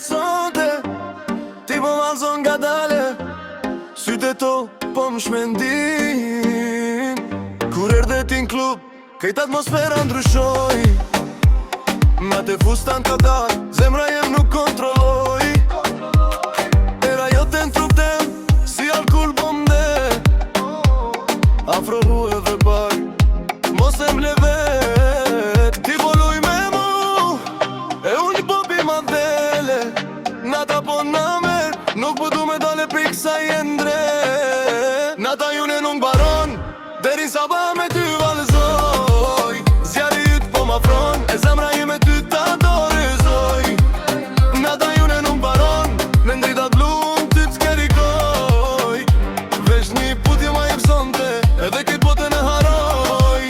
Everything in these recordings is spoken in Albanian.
sonte ti po valzon nga dale, sytë to po më shmendin. Kur erdhe ti n'klub, kejt atmosfera ndryshoj. Ma te fustan të dar, zemra jem nuk kontrolloj. Era jote n'trup tem, si alkohol bomde. Afro ruhe dhe pak, mos e mle vet. Ti po luj me mu, e unë po bima dhele. Nata po na mer, nuk po du me dale prik sa jendre. Nata june nuk baron, derin sabah me ty valzoj. Zjari yt po m'afron, e zemra ime ty ta dorëzoj. Nata june nuk baron, me ndritat blum ty t'skerikoj. Vesh një putje ma jep sonte, edhe kejt bote në haroj.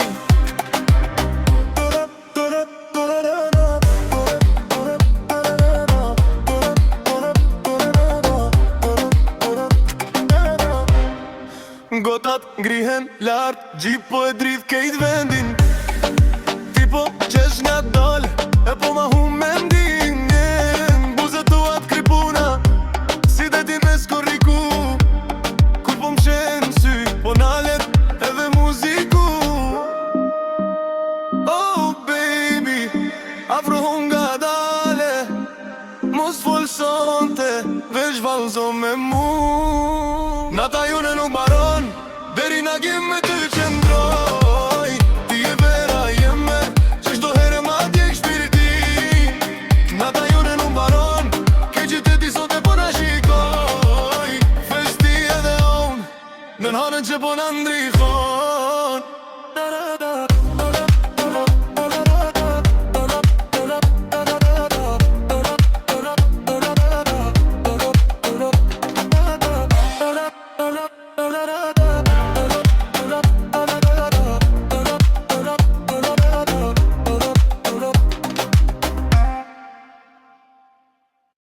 Gotat ngrihen lart, gjip po e dridh kejt vendin. Ti po qesh nga dal, e po ma hum me ndingen. Buzet tua t'kripuna, si detin me skorriku. Kur po m'qen sy, po nalet edhe muziku. Oh baby, afro nga dale, mos fol sonte, veç valzo me mu. Nata june nuk baron, deri na gjem me ty qëndroj. Ti e vera jeme, që shdo here ma djek shpiriti. Nata june nuk baron, ke qyteti sot e po na shikoj. Festi edhe on, në nëhanën që po na ndrihoj.